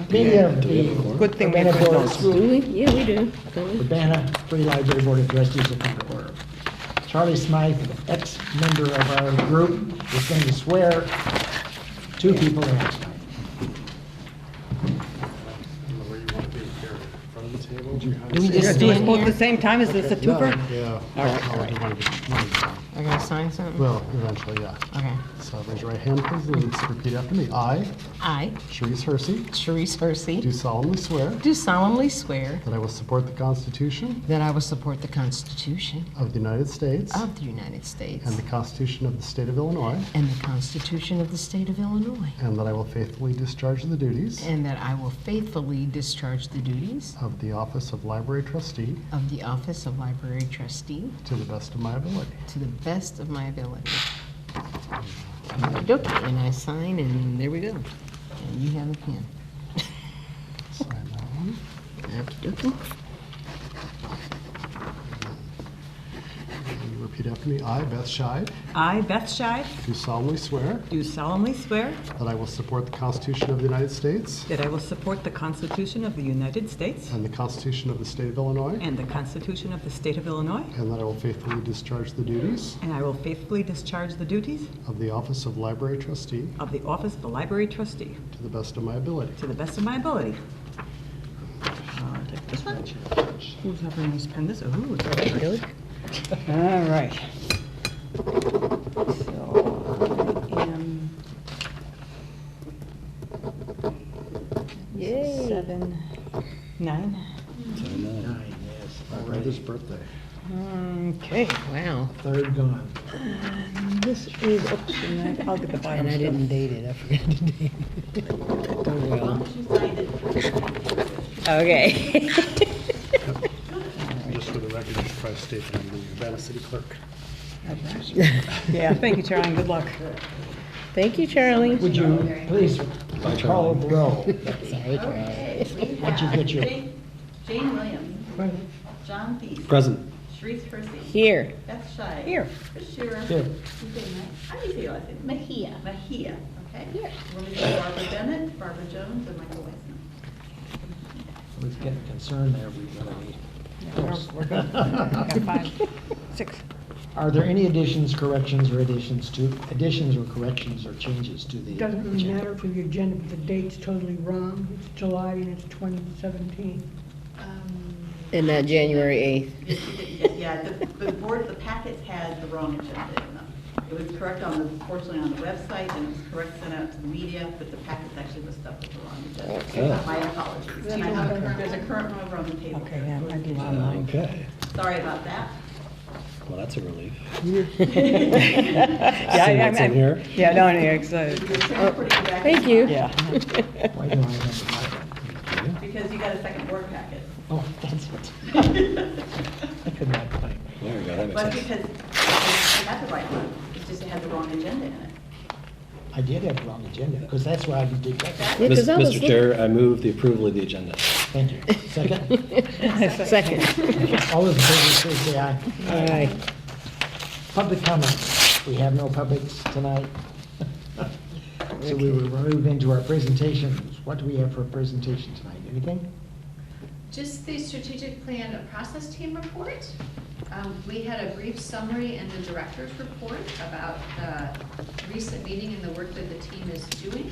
Meeting of the Good thing we Urbana have good Board of notes. Schools, Do we? Yeah, we do. Urbana Free Library Board of Trustees will come to order. Charlie Smythe, ex-member of our group, is going to swear two people in tonight. Where you want to be here, in front of the table? Do we You're just gonna do it stand both at the here? same time? Is this a twofer? Yeah. All right, all Oh, right. you want to get- I gotta sign something? Well, eventually, yeah. Okay. So raise your right hand, please, and repeat after me. I, I, Sharice Hersey, Sharice Hersey, do solemnly swear do solemnly swear that I will support the Constitution that I will support the Constitution of the United States of the United States and the Constitution of the State of Illinois, and the Constitution of the State of Illinois, and that I will faithfully discharge the duties and that I will faithfully discharge the duties of the office of Library Trustee of the Office of Library Trustee to the best of my ability. to the best of my ability. Okey-dokey, and I sign, and there we go. And you have a pen. Sign that one. Okey-dokey. And you repeat after me. I, Beth Scheid, I, Beth Scheid, do solemnly swear do solemnly swear that I will support the Constitution of the United States that I will support the Constitution of the United States and the Constitution of the State of Illinois, and the Constitution of the State of Illinois, and that I will faithfully discharge the duties and I will faithfully discharge the duties of the office of Library Trustee of the Office of the Library Trustee to the best of my ability. to the best of my ability. Take this one. Who's having this pen? This, ooh, it's okay. All right. So, I am. Yay. 7, 9. 9, yes. My brother's birthday. Okay. Wow. Third gone. This is, oops, and I'll get the bottom And I stuff. didn't date it, I forgot to date it. Oh, well. Okay. Just for the record, you should probably state that I'm the Urbana City Clerk. Yeah, thank you, Charlie, and good luck. Thank you, Charlie. Would you please call the roll? Sorry, Charlie. Once you get your, Jane Williams. John Thies. Present. Sharice Hersey. Here. Beth Scheid. Here. Chris Shearer. Here. How do you say your last name? Mejia. Mejia, okay? Here. We're going to go Barbara Bennett, Barbara Jones, and Michael Weissman. we're getting concerned there, we really. We're good. Got 5, 6. Are there any additions, corrections, or additions or corrections or changes to the Doesn't really agenda? matter to the agenda, but the date's totally wrong. It's July and it's 2017. And not January Yeah, the board, the packets had the wrong agenda in them. It was correct unfortunately on the website, and it was correct sent out to the media, but the packets actually was stuff with the wrong agenda. My apologies. And I have a current, there's a current one over on the table. Okay, yeah, I did online. Okay, Sorry about that. well, that's a relief. Yeah, See what's in here? Yeah, no, yeah, excited. You're transporting it back. Thank you. Yeah. Why do I have Because you got a second board packet. Oh, that's it. I could not find it. There we go, that makes But sense. because it had the right one, it's just it had the wrong agenda in it. I did have the wrong agenda, because that's why I did that. Yeah, 'cause I was Mr. Chair, I move the approval of the agenda. Thank you. Second? Second. All those in favor, please say aye. Aye. Public comments. We have no publics tonight. So we will move into our presentations. What do we have for a presentation tonight? Anything? Just the strategic plan process team report. We had a brief summary in the director's report about the recent meeting and the work that the team is doing.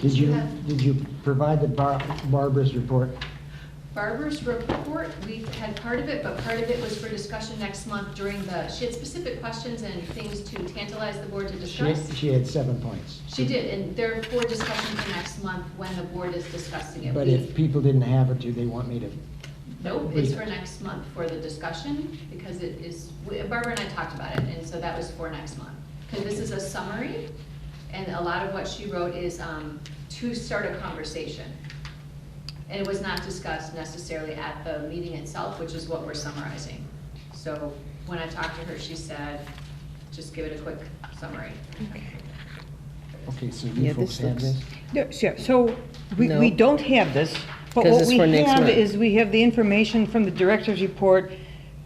Did you have provide the Barbara's report? Barbara's report? We had part of it, but part of it was for discussion next month during she had specific questions and things to tantalize the board to discuss. She had 7 points. She did, and they're for discussion for next month when the board is discussing it. But if people didn't have it, do they want me to? Nope, it's for next month for the discussion, because it is, Barbara and I talked about it, and so that was for next month. Because this is a summary, and a lot of what she wrote is to start a conversation. And it was not discussed necessarily at the meeting itself, which is what we're summarizing. So when I talked to her, she said, just give it a quick summary. Okay, so Yeah, you folks this have looks- this? Yeah, so we No. don't have this, but 'Cause what it's we for next have month. is we have the information from the director's report,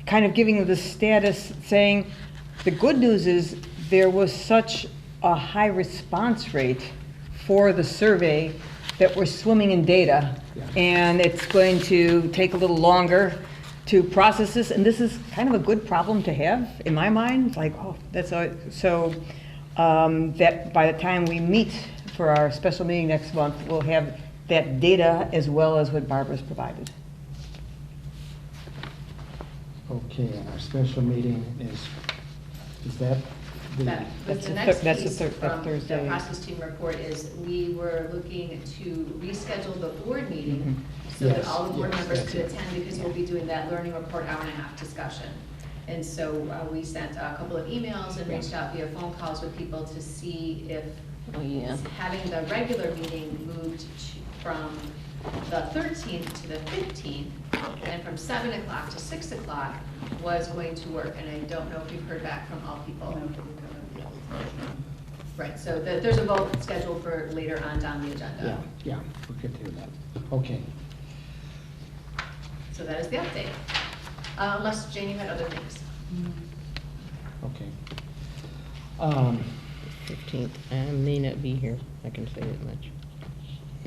kind of giving the status, saying, the good news is there was such a high response rate for the survey that we're swimming in data, Yeah. and it's going to take a little longer to process this, and this is kind of a good problem to have, in my mind. It's like, oh, that's all, so, that by the time we meet for our special meeting next month, we'll have that data as well as what Barbara's provided. Okay, and our special meeting is that the? That was That's the the next that's the piece thir- that from the Thursday. process team report is we were looking to reschedule the board meeting Mm-hmm. so that Yes, all the board yes, members that's could it. attend because we'll be doing that learning report hour and a half discussion. And so we sent a couple of emails and reached out via phone calls with people to see if having the regular meeting moved from the 13th to the 15th and from 7 o'clock to 6 o'clock was going to work. And I don't know if you've heard back from all people. Right, so there's a vote scheduled for later on down the Yeah, agenda. yeah, we'll get to that. Okay. So that is the update. Unless Jane, you had other things. Okay. 15th, I may not be here, I can say that much.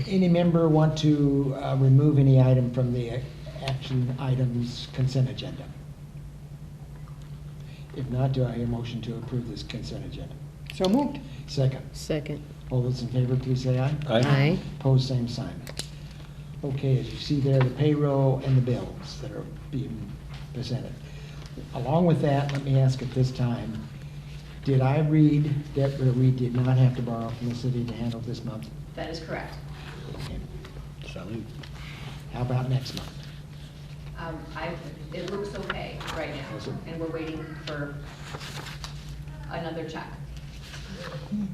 Any member want to remove any item from the action items consent agenda? If not, do I hear a motion to approve this consent agenda? So moved. Second. Second. All those in favor, please say aye. Aye. Opposed, same sign. Okay, as you see there, the payroll and the bills that are being presented. Along with that, let me ask at this time, did I read that we did not have to borrow from the city to handle this month? That is correct. Okay. Salute. How about next month? It looks okay right now, Is it? and we're waiting for another check.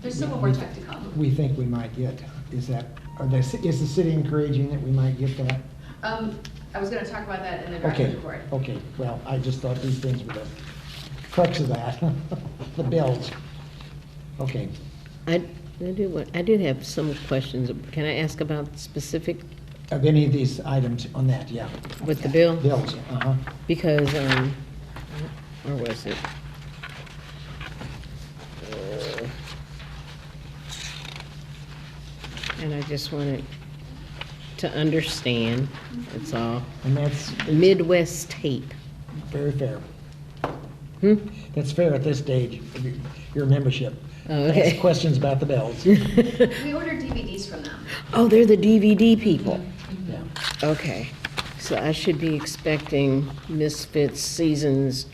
There's still one more check to come. We think we might get, is the city encouraging that we might get that? I was gonna talk about that in the Okay, director's report. okay, well, I just thought these things were the crux of that, the bills. Okay, I did have some questions. Can I ask about specific of any of these items on that, yeah. with the bill? Bills, Because, where was it? And I just wanted to understand, that's all. and that's Midwest tape. very fair. Hmm? That's fair at this stage of your membership. Oh, okay. Ask questions about the bills. We ordered DVDs from them. Oh, they're the DVD people. Yeah. Okay, so I should be expecting Misfits seasons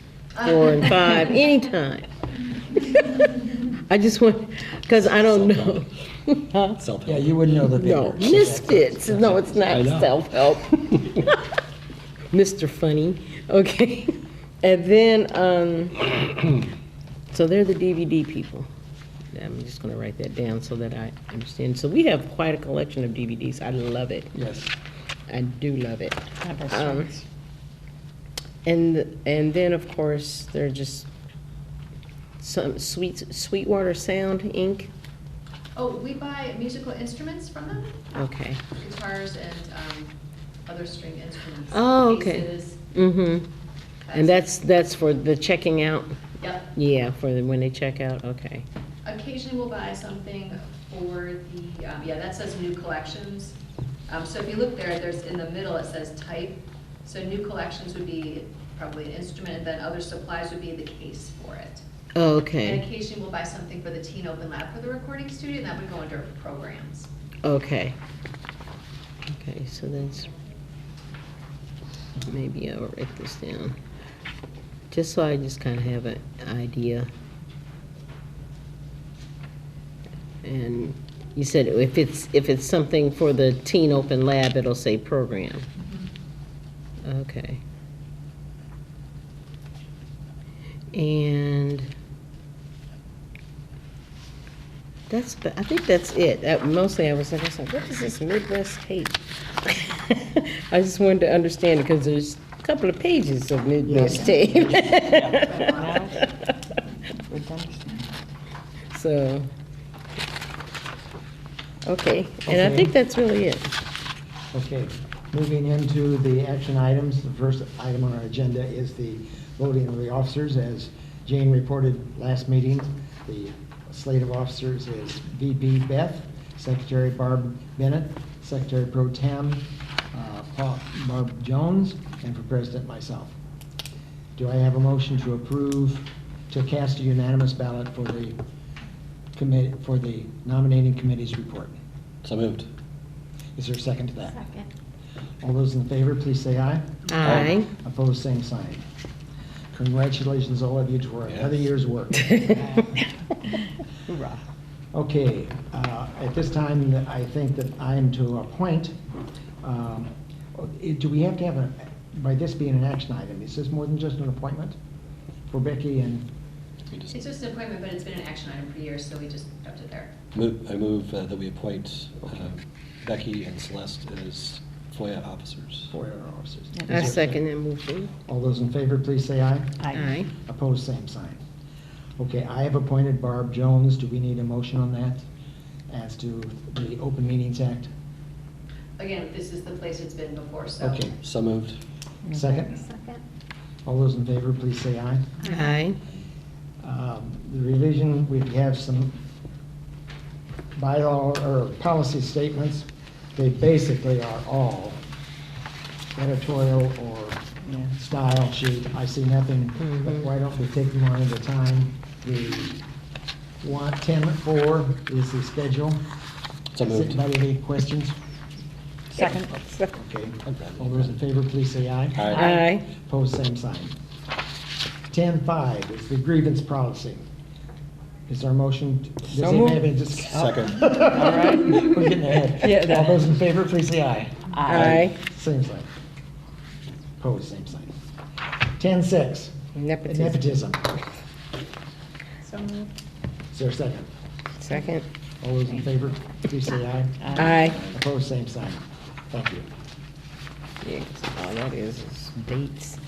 4 and 5 anytime. I just want, because I don't know. Huh? Self-help. Yeah, you wouldn't know the No, figures. Misfits, no, it's I not know. self-help. Mr. Funny, okay. And then, so they're the DVD people. I'm just gonna write that down so that I understand. So we have quite a collection of DVDs. I love it. Yes. I do love it. Have our Um, strengths. And then, of course, there are just some Sweetwater Sound Inc. Oh, we buy musical instruments from them, Okay. guitars and other string instruments. Oh, okay. Basses. Mm-hmm. And that's for the checking out? Yep. Yeah, for when they check out, okay. Occasionally we'll buy something for the, yeah, that says new collections. So if you look there, there's, in the middle, it says type. So new collections would be probably an instrument, and then other supplies would be the case for it. Oh, And okay, occasionally we'll buy something for the Teen Open Lab for the recording studio, and that would go under programs. okay. Okay, so that's, maybe I'll write this down. Just so I just kind of have an idea. And you said if it's something for the Teen Open Lab, it'll say program. Okay. And I think that's it. Mostly I was like, what is this Midwest tape? I just wanted to understand it because there's a couple of pages of Midwest tape. We're done. So, okay, and I Okay. think that's really it. Okay, moving into the action items, the first item on our agenda is the voting of the officers. As Jane reported last meeting, the slate of officers is VP Beth, Secretary Barb Bennett, Secretary Pro Tem, Barb Jones, and for President, myself. Do I have a motion to approve, to cast a unanimous ballot for the committee, for the nominating committee's report? So moved. Is there a second to that? Second. All those in favor, please say aye. Aye. Opposed, same sign. Congratulations, all of you, for another year's work. Hoorah. Okay, at this time, I think that I am to appoint, do we have to have a, by this being an action item, is this more than just an appointment for Becky and, We just It's just an appointment, but it's been an action item for years, so we just kept it there. I move that we appoint Becky and Celeste as FOIA officers. for our officers? Is I there a second that motion. All those in favor, please say aye. Aye. Opposed, same sign. Okay, I have appointed Barb Jones. Do we need a motion on that as to the Open Meetings Act? Again, this is the place it's been before, so. Okay, So moved. second? All those in favor, please say aye. Aye. The revision, we have some bylaw or policy statements. They basically are all editorial or style sheet. I see nothing, but why don't we take them one at a time? The 10.4 is the schedule. So Does moved. anybody have any questions? Second. Okay. All those in favor, please say aye. Aye. Aye. Opposed, same sign. 10.5 is the grievance policy. Is there a motion? Does So anybody have moved. any discussion? Second. All right, we're getting ahead. Yeah, All those in favor, please say aye. Aye. Same sign. Opposed, same sign. 10.6, Nepotism. nepotism. So moved. Is there a second? Second. All those in favor, please say aye. Aye. Opposed, same sign. Thank you. Yeah, 'cause all that is dates.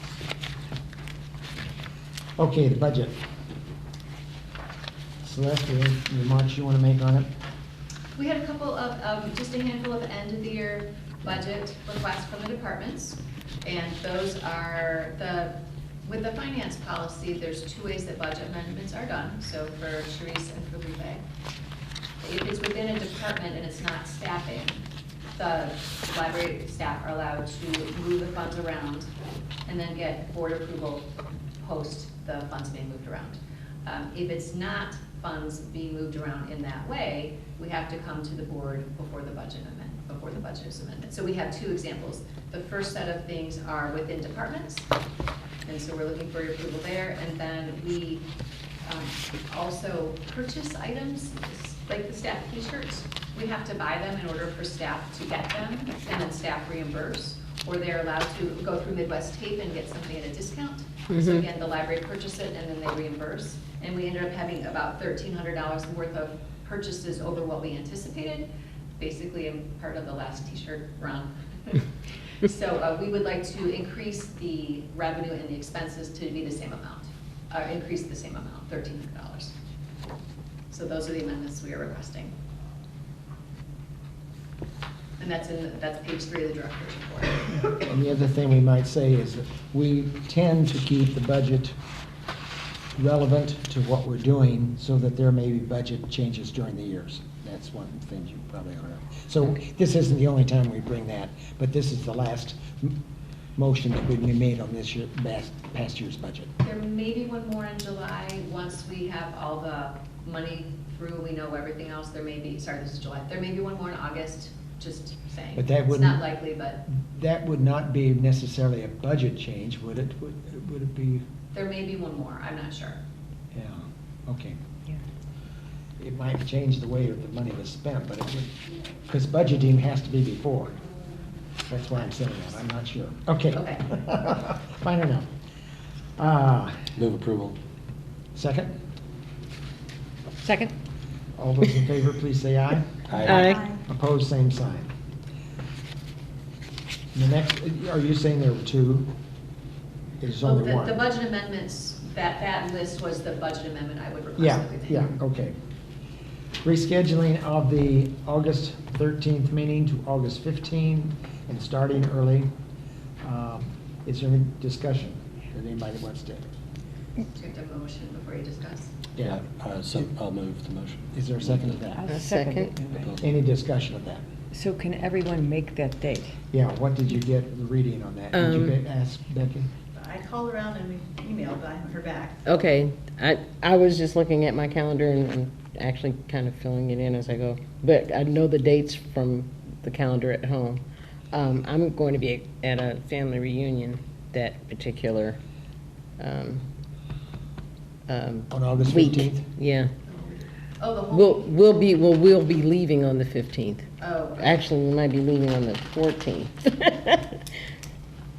Okay, the budget. Celeste, any remarks you want to make on it? We had a couple of, just a handful of end of the year budget requests from the departments. And those are with the finance policy, there's two ways that budget amendments are done. So for Sharice and for Lupe. If it's within a department and it's not staffing, the library staff are allowed to move the funds around and then get board approval post the funds being moved around. If it's not funds being moved around in that way, we have to come to the board before the budget amendment, before the budget is amended. So we have two examples. The first set of things are within departments, and so we're looking for your approval there. And then we also purchase items, like the staff t-shirts. We have to buy them in order for staff to get them, and then staff reimburse, or they're allowed to go through Midwest Tape and get something at a discount. So again, the library purchase it and then they reimburse. And we ended up having about $1,300 worth of purchases over what we anticipated, basically in part of the last t-shirt run. So we would like to increase the revenue and the expenses to be the same amount, increase the same amount, $1,300. So those are the amendments we are requesting. And that's page 3 of the director's report. And the other thing we might say is that we tend to keep the budget relevant to what we're doing so that there may be budget changes during the years. That's one of the things you probably ought to know. So this isn't the only time we bring that, but this is the last motion that we made on this year, past year's budget. There may be one more in July, once we have all the money through, we know everything else, there may be, sorry, this is July, there may be one more in August, just saying. But that It's wouldn't- not likely, but That would not be necessarily a budget change, would it? Would it be? there may be one more, I'm not sure. Yeah, okay. It might change the way that the money was spent, but it would, because budgeting has to be before. That's why I'm saying that, I'm not sure. Okay. Okay. Fine enough. Move approval. Second? Second? All those in favor, please say aye. Aye. Opposed, same sign. The next, are you saying there were two? There's Oh, only the one? budget amendments, that list was the budget amendment I would request Yeah, everything. yeah, okay. Rescheduling of the August 13th meeting to August 15th and starting early. Is there any discussion that anybody wants to? Do you have to motion before you discuss? So I'll move the motion. Is there a second to I'll that? second. it. Any discussion of that? So can everyone make that date? Yeah, what did you get the reading on that? Did you ask Becky? I called around and we emailed, but I haven't heard back. Okay, I was just looking at my calendar and actually kind of filling it in as I go. But I know the dates from the calendar at home. I'm going to be at a family reunion that particular On August week. 15th? Yeah. Oh, the whole. We'll be leaving on the 15th. Oh, okay. Actually, we might be leaving on the 14th.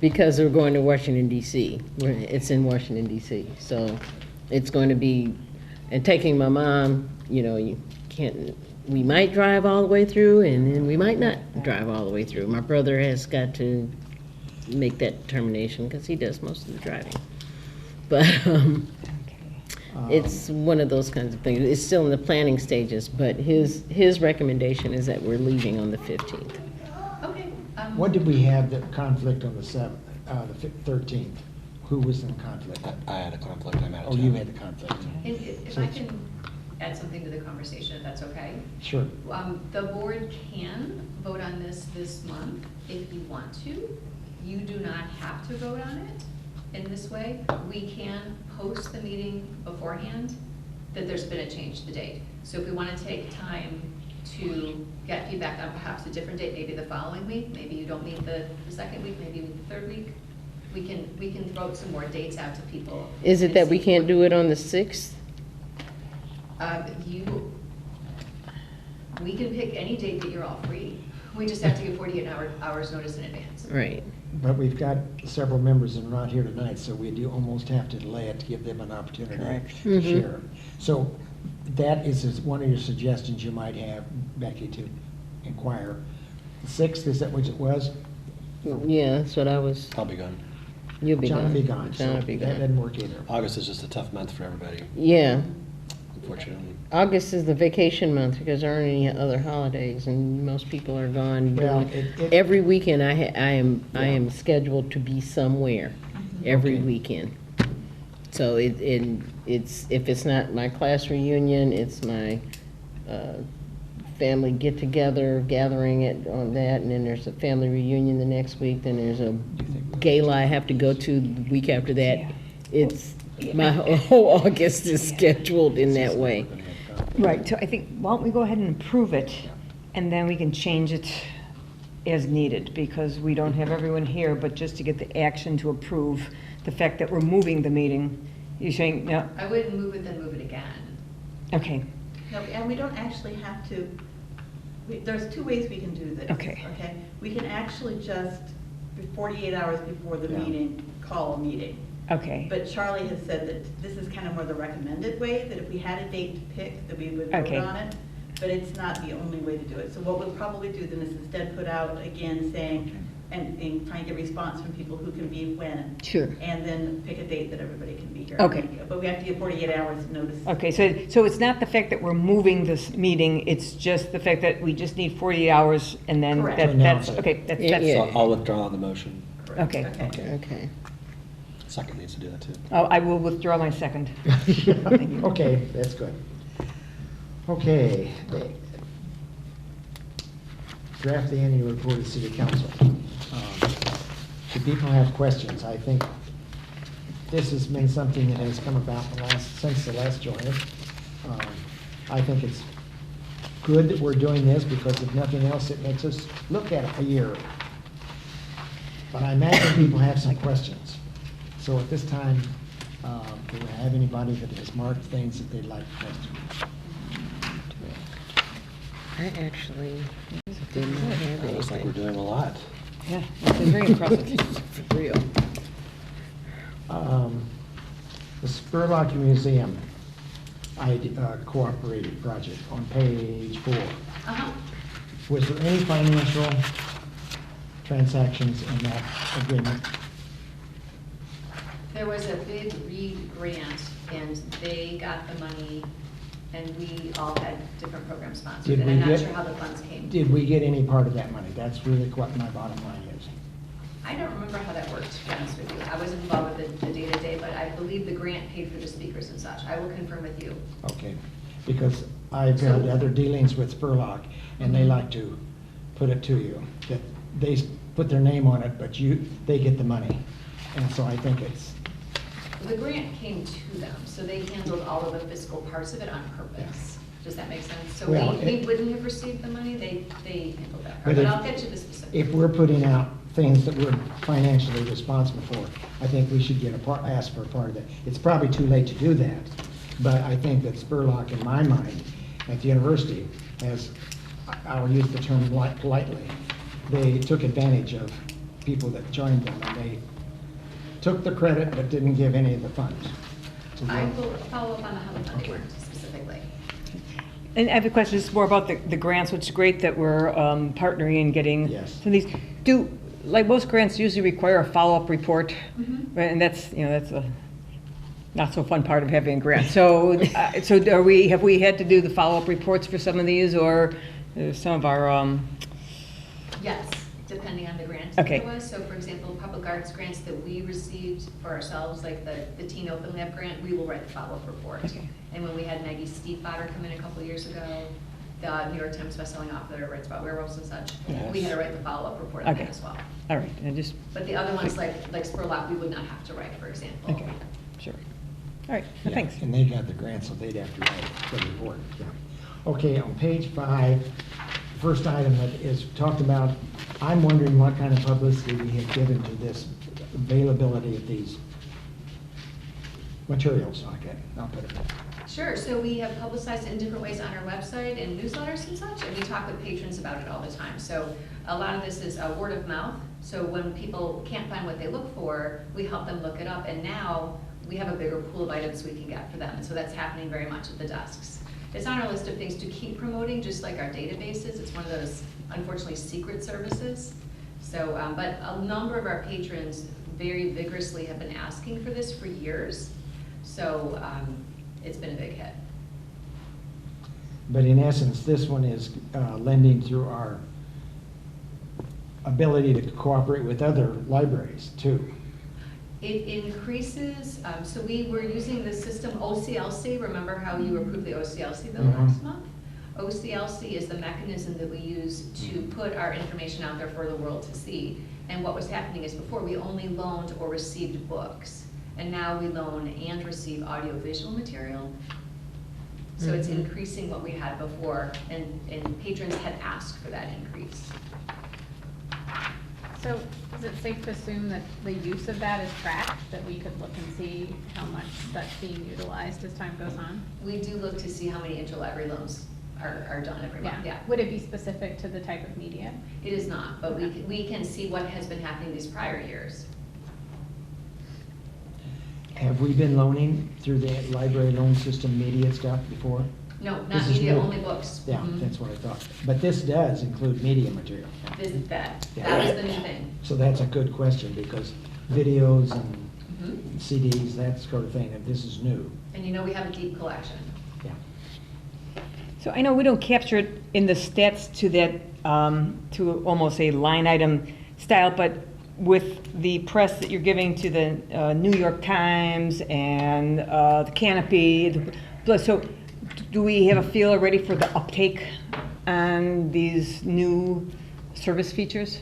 Because we're going to Washington DC. It's in Washington DC. So it's going to be, and taking my mom, you know, you can't, we might drive all the way through and then we might not drive all the way through. My brother has got to make that determination because he does most of the driving. But it's one of those kinds of things. It's still in the planning stages, but his recommendation is that we're leaving on the 15th. Okay. What did we have that conflict on the 7th, the 13th? Who was in conflict? I had a conflict, I'm out of Oh, town. you had the conflict. And if I can add something to the conversation, if that's okay. Sure. The board can vote on this month if you want to. You do not have to vote on it in this way. We can post the meeting beforehand that there's been a change to the date. So if we want to take time to get feedback on perhaps a different date, maybe the following week, maybe you don't meet the second week, maybe you meet the third week, we can throw some more dates out to people. Is it and that we see can't what- do it on the 6th? We can pick any date that you're all free. We just have to give 48 hours notice in advance. Right. But we've got several members that are not here tonight, so we do almost have to delay it to give them an opportunity Correct. to share. So that is one of your suggestions you might have, Becky, to inquire. The 6th, is that what it was? Yeah, that's what I was, I'll be gone. you'll be gone. John will be gone, so John will be that gone. doesn't work either. August is just a tough month for everybody, Yeah, unfortunately. August is the vacation month because there aren't any other holidays and most people are gone. Well, Every weekend I am scheduled to be somewhere, every Okay. weekend. So it's, if it's not my class reunion, it's my family get-together, gathering it on that, and then there's a family reunion the next week, then there's a gala I have to go to the week after that. It's, my whole August is scheduled in that way. Right, so I think, why don't we go ahead and approve it, and then we can change it as needed, because we don't have everyone here, but just to get the action to approve the fact that we're moving the meeting. You're saying, no, I wouldn't move it, then move it again. okay, No, and we don't actually have to, there's two ways we can do this. Okay. Okay? We can actually just, 48 hours before the Yeah. meeting, call a meeting. okay. But Charlie has said that this is kind of more the recommended way, that if we had a date to pick, that we would vote Okay. on it. But it's not the only way to do it. So what we'll probably do then is instead put out again saying, and try and get response from people who can be when. Sure. And then pick a date that everybody can be here. Okay. But we have to give 48 hours notice. Okay, so it's not the fact that we're moving this meeting, it's just the fact that we just need 40 hours, and then Correct. that- To announce that's, it. okay, that's, Yeah. So I'll withdraw the motion. okay. Okay. Second needs to do that too. I will withdraw my second. Okay, that's good. Okay. Draft the annual report of the city council. Do people have questions? I think this has been something that has come about since the last joiner. I think it's good that we're doing this, because if nothing else, it makes us look at it a year. But I imagine people have some questions. So at this time, do we have anybody that has marked things that they'd like to question? I actually did not have It looks like we're anything. doing a lot. Yeah, it's been very impressive. For real. The Spurlock Museum cooperative project on page 4. Uh-huh. Was there any financial transactions in that agreement? There was a big Reed grant, and they got the money, and we all had different program sponsors. Did And we I'm not get- sure how the funds came. Did we get any part of that money? That's really what my bottom line is. I don't remember how that worked, to be honest with you. I wasn't involved with the day-to-day, but I believe the grant paid for the speakers and such. I will confirm with you. Okay, because I've had other dealings with Spurlock, and they like to put it to you, that they put their name on it, but they get the money. And so I think it's, The grant came to them, so they handled all of the fiscal parts of it on purpose. Does that make sense? So Well, we wouldn't have received the money, they handled that part, But but if- I'll get you the specifics. if we're putting out things that we're financially responsible for, I think we should get ask for a part of that. It's probably too late to do that, but I think that Spurlock, in my mind, at the university, has, I'll use the term politely, they took advantage of people that joined them, and they took the credit but didn't give any of the funds. So I they- will follow up on how the funding Okay. worked specifically. And I have a question, just more about the grants, which is great that we're partnering and getting Yes. some of these. Do, like most grants usually require a follow-up report, Mhm. right? And that's, that's a not so fun part of having a grant. So, so have we had to do the follow-up reports for some of these, or some of our, Yes, depending on the grant Okay. that it was. So for example, public arts grants that we received for ourselves, like the Teen Open Lab grant, we will write the follow-up report. Okay. And when we had Maggie Stiefvater come in a couple of years ago, the New York Times bestselling author writes about werewolves and such, we had to write the follow-up report on Okay. that as well. all right, and just, But the other ones, like Spurlock, we would not have to write, for example. okay, sure. All right, Yeah, thanks. And they got the grant, so they'd have to write the report, yeah. Okay, on page 5, the first item that is talked about, I'm wondering what kind of publicity we have given to this availability of these materials. Okay, I'll put it. Sure, so we have publicized it in different ways on our website and newsletters and such, and we talk with patrons about it all the time. So a lot of this is word of mouth, so when people can't find what they look for, we help them look it up, and now we have a bigger pool of items we can get for them, and so that's happening very much at the desks. It's on our list of things to keep promoting, just like our databases. It's one of those, unfortunately, secret services. So, but a number of our patrons very vigorously have been asking for this for years, so it's been a big hit. But in essence, this one is lending through our ability to cooperate with other libraries too. It increases, so we were using the system OCLC, remember how you approved the OCLC bill Mhm. last month? OCLC is the mechanism that we use to put our information out there for the world to see. And what was happening is before we only loaned or received books, and now we loan and receive audiovisual material. So it's Mhm. increasing what we had before, and patrons had asked for that increase. So is it safe to assume that the use of that is tracked, that we could look and see how much that's being utilized as time goes on? We do look to see how many interlibrary loans are done every month, yeah. Would it be specific to the type of media? It is not, but we can see what has been happening these prior years. Have we been loaning through the library loan system media stuff before? No, This not is media, new. only books. Yeah, Mhm. that's what I thought. But this does include media material. That Yeah. was the new thing. So that's a good question, because videos and Mhm. CDs, that sort of thing, if this is new, And you know we have a deep collection. yeah. So I know we don't capture it in the stats to that, to almost a line item style, but with the press that you're giving to the New York Times and the Canopy, so do we have a feel already for the uptake on these new service features?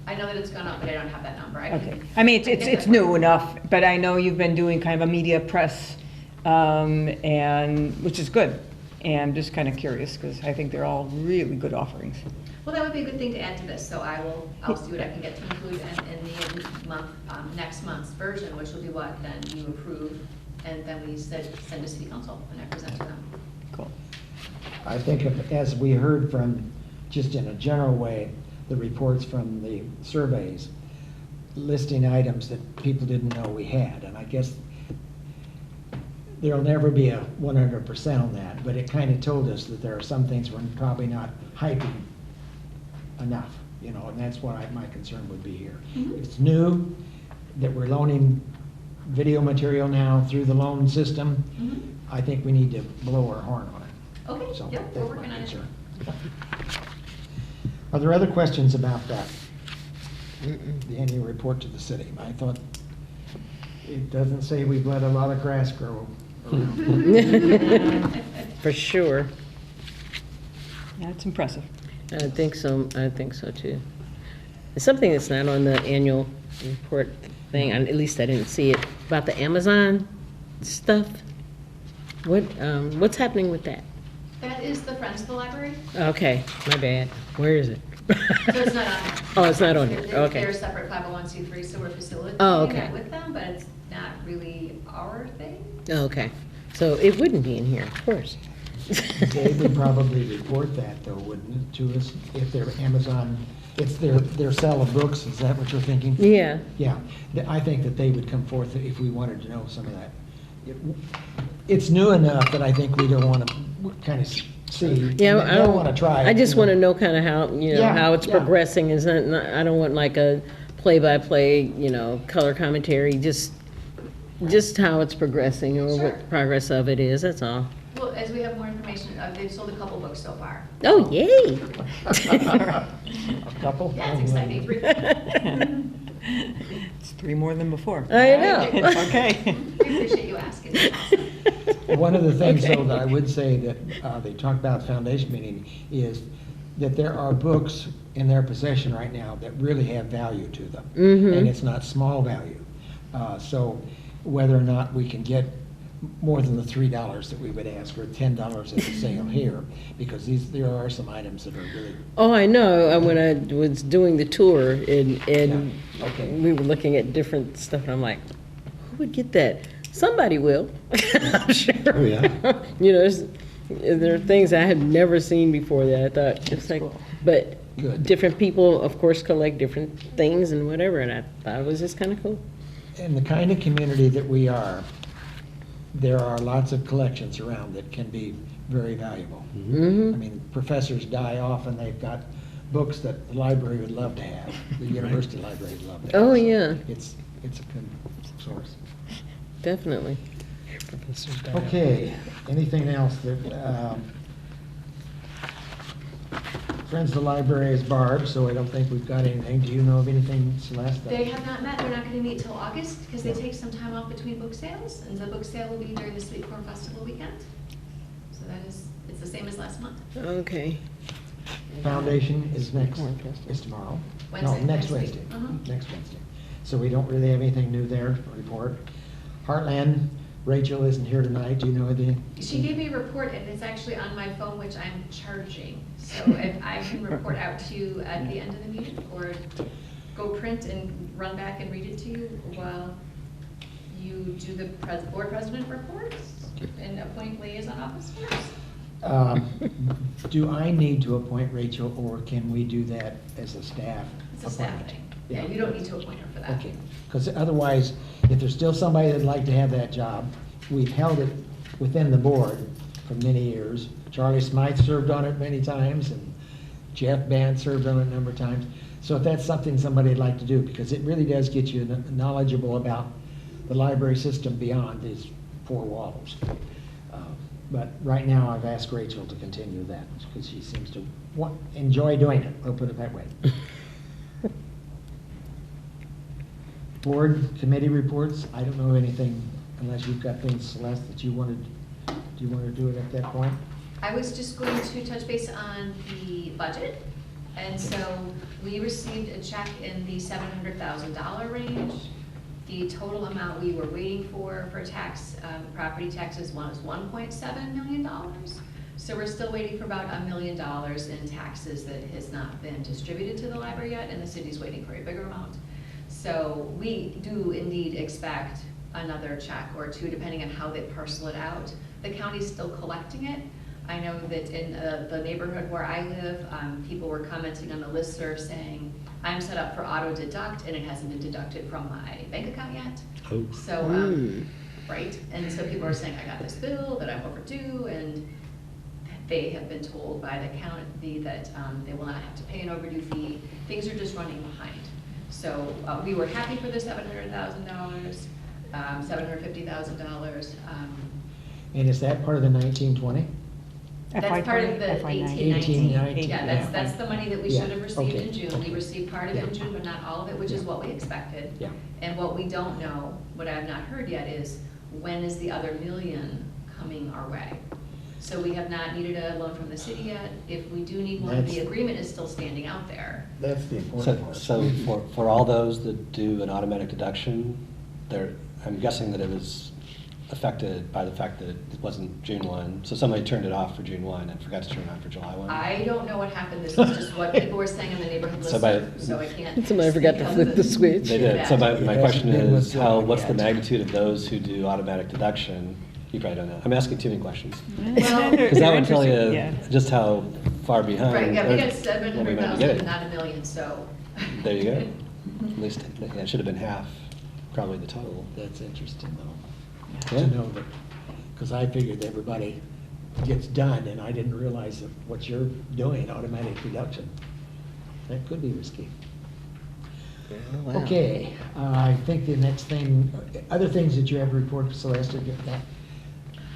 I know that it's gone up, but I don't have that number. I can- Okay, I mean, it's new enough, but I know you've been doing kind of a media press, and, which is good. And just kind of curious, because I think they're all really good offerings. Well, that would be a good thing to add to this, so I'll see what I can get to include in the month, next month's version, which will be what then you approve, and then we send to city council and I present to them. Cool. I think as we heard from, just in a general way, the reports from the surveys, listing items that people didn't know we had, and I guess there'll never be a 100% on that, but it kind of told us that there are some things we're probably not hyping enough, and that's what my concern would be here. Mhm. It's new, that we're loaning video material now through the loan system. Mhm. I think we need to blow our horn on it. Okay, So yep, we're that's working my on it. concern. Are there other questions about that? The annual report to the city? I thought, it doesn't say we've let a lot of grass grow around. For sure. Yeah, it's impressive. I think so too. It's something that's not on the annual report thing, at least I didn't see it, about the Amazon stuff. What's happening with that? That is the Friends of the Library, Okay, my bad. Where is it? so it's not on there. Oh, it's not on here, They're okay. a separate 501c3, so we're facilitating Oh, okay. that with them, but it's not really our thing. Okay, so it wouldn't be in here, of course. They would probably report that though, wouldn't it, to us, if they're Amazon, it's their sale of books, is that what you're thinking? Yeah, Yeah, I think that they would come forth if we wanted to know some of that. It's new enough that I think we don't want to kind of see. yeah, I don't want to try. I just you want to know. know kind of how, Yeah, how it's yeah. progressing, is not, I don't want like a play-by-play, color commentary, just how it's progressing, or Sure. what the progress of it is, that's all. Well, as we have more information, they've sold a couple books so far. Oh, yay! A couple? Yeah, it's exciting. It's 3 more than before. I know. It's okay. We appreciate you asking. It's awesome. One of the things, Okay. though, that I would say that they talked about at the foundation meeting is that there are books in their possession right now that really have value to them. Mhm. And it's not small value. So whether or not we can get more than the $3 that we would ask, or $10 at the sale here, because there are some items that are really, Oh, I know, when I was doing the tour, and Yeah, okay. we were looking at different stuff, and I'm like, who would get that? Somebody will, I'm sure. Oh, yeah. There are things I had never seen before that I thought, it's like, but Good. different people, of course, collect different things and whatever, and I thought it was just kind of cool. in the kind of community that we are, there are lots of collections around that can be very valuable. Mm-hmm. I mean, professors die off and they've got books that the library would love to have, the university library would love to have. Oh, So yeah. It's a good source. Definitely. Okay, anything else that, Friends of the Library is Barb, so I don't think we've got anything. Do you know of anything, Celeste? They have not met, they're not gonna meet till August, because they take some time off between book sales, and the book sale will be during the Sweet Corn Festival weekend. So it's the same as last month. Okay. Foundation is is tomorrow. Wednesday, No, next next week. Wednesday, Mhm. next Wednesday. So we don't really have anything new there to report. Heartland, Rachel isn't here tonight. Do you know anything? She gave me a report, and it's actually on my phone, which I'm charging. So if I can report out to you at the end of the meeting, or go print and run back and read it to you while you do the board president reports and appoint liaison officers. Do I need to appoint Rachel, or can we do that as a staff? It's a staff appointment? thing. Yeah, you don't need to appoint her for that. Okay, because otherwise, if there's still somebody that'd like to have that job, we've held it within the board for many years. Charlie Smythe served on it many times, and Jeff Band served on it a number of times. So if that's something somebody'd like to do, because it really does get you knowledgeable about the library system beyond these 4 walls. But right now, I've asked Rachel to continue that, because she seems to enjoy doing it, we'll put it that way. Board committee reports, I don't know anything, unless you've got things, Celeste, that you wanted, do you want to do it at that point? I was just going to touch base on the budget. And so we received a check in the $700,000 range. The total amount we were waiting for tax, property taxes was $1.7 million. So we're still waiting for about $1 million in taxes that has not been distributed to the library yet, and the city's waiting for a bigger amount. So we do indeed expect another check or two, depending on how they parcel it out. The county's still collecting it. I know that in the neighborhood where I live, people were commenting on the listserv saying, I'm set up for auto deduct and it hasn't been deducted from my bank account yet. Oh. So, right, and so people are saying, I got this bill that I'm overdue, and they have been told by the county that they will not have to pay an overdue fee. Things are just running behind. So we were happy for the $700,000, $750,000. And is that part of the 1920? That's part of the FY 1819. 1819. Yeah, that's the money that we should have Yeah, received okay, in June. okay. We received part of it in Yeah. June, but not all of it, which is Yeah. what we expected. Yeah. And what we don't know, what I have not heard yet, is when is the other $1 million coming our way? So we have not needed a loan from the city yet. If we do need one, the That's- agreement is still standing out there. That's the So, important part. so for all those that do an automatic deduction, I'm guessing that it was affected by the fact that it wasn't June 1. So somebody turned it off for June 1 and forgot to turn it on for July 1. I don't know what happened. This is just what people were saying in the neighborhood Somebody- listserv, so I can't. Somebody forgot to speak flip on the switch. They did. So my It question hasn't been is, what's the withdrawn yet. magnitude of those who do automatic deduction? You probably don't know. I'm asking too many questions. Well, Because that would tell you Yeah. just how far behind. right, yeah, we or got what we might be 700,000, getting. not a million, so. There you go. At least, yeah, it should have been half, probably the total. That's interesting, though, Yeah. to know that, because I figured everybody gets done, and I didn't realize that what you're doing, automatic deduction. That could be risky. Wow. Okay, I think the next thing, other things that you have to report, Celeste, or get that?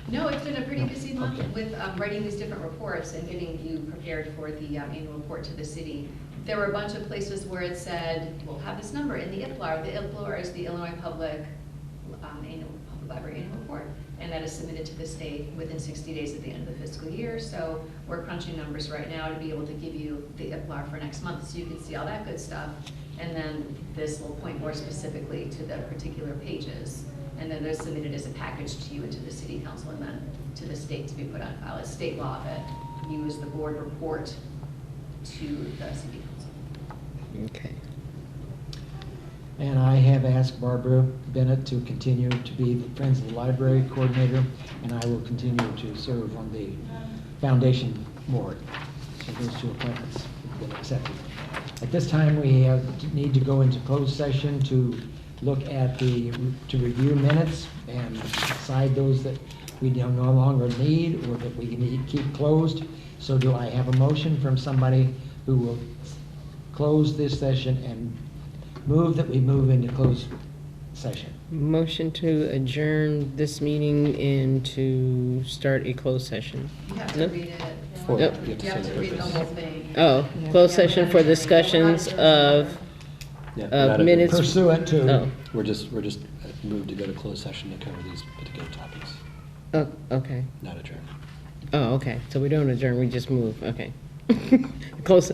No, it's been a pretty busy month Okay. with writing these different reports and getting you prepared for the annual report to the city. There were a bunch of places where it said, we'll have this number in the IPLAR. The IPLAR is the Illinois Public Library Annual Report, and that is submitted to the state within 60 days at the end of the fiscal year. So we're crunching numbers right now to be able to give you the IPLAR for next month, so you can see all that good stuff. And then this will point more specifically to the particular pages. And then they're submitted as a package to you and to the city council and then to the state to be put on file. It's state law that you as the board report to the city council. Okay. And I have asked Barbara Bennett to continue to be the Friends of the Library Coordinator, and I will continue to serve on the Foundation Board. So those two appointments have been accepted. At this time, we need to go into closed session to look at to review minutes and decide those that we no longer need or that we need to keep closed. So do I have a motion from somebody who will close this session and move that we move into closed session? Motion to adjourn this meeting and to start a closed session. You have to Nope. read it. For- Yep. you have to You have say to the read the purpose. whole thing. Oh, closed session for discussions of Yeah, not minutes. Pursuant to, Oh, We're just moved to go to closed session to cover these particular topics, oh, okay. not adjourn. Oh, okay, so we don't adjourn, we just move, okay. Close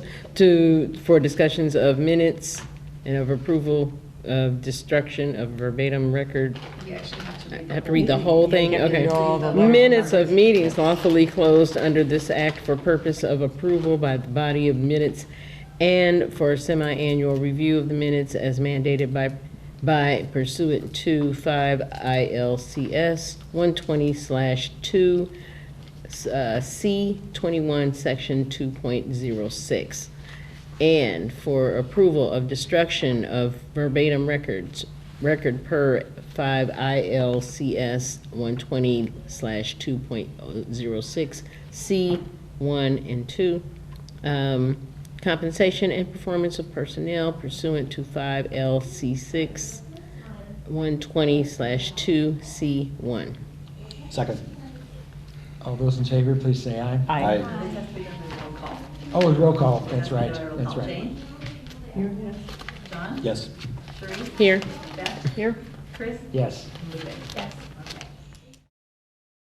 for discussions of minutes and of approval of destruction of verbatim record. You actually have to read I the have to whole read the thing. whole thing, You have to okay. read all the Minutes of meetings lawfully closed under this act for purpose of approval by the body of minutes and for semi-annual review of the minutes as mandated by pursuant to 5 ILCS 120/2 C21 section 2.06. And for approval of destruction of verbatim record per 5 ILCS 120/2.06 C1 and 2. Compensation and performance of personnel pursuant to 5 LC6 120/2 C1. Second. all those in favor, please say aye. Aye. This has to be done by roll call. Oh, roll call, that's right, Roll that's call. right. Jane? John? Yes. Sheree? Here. Beth? Here? Chris? Yes. Lupe? Yes.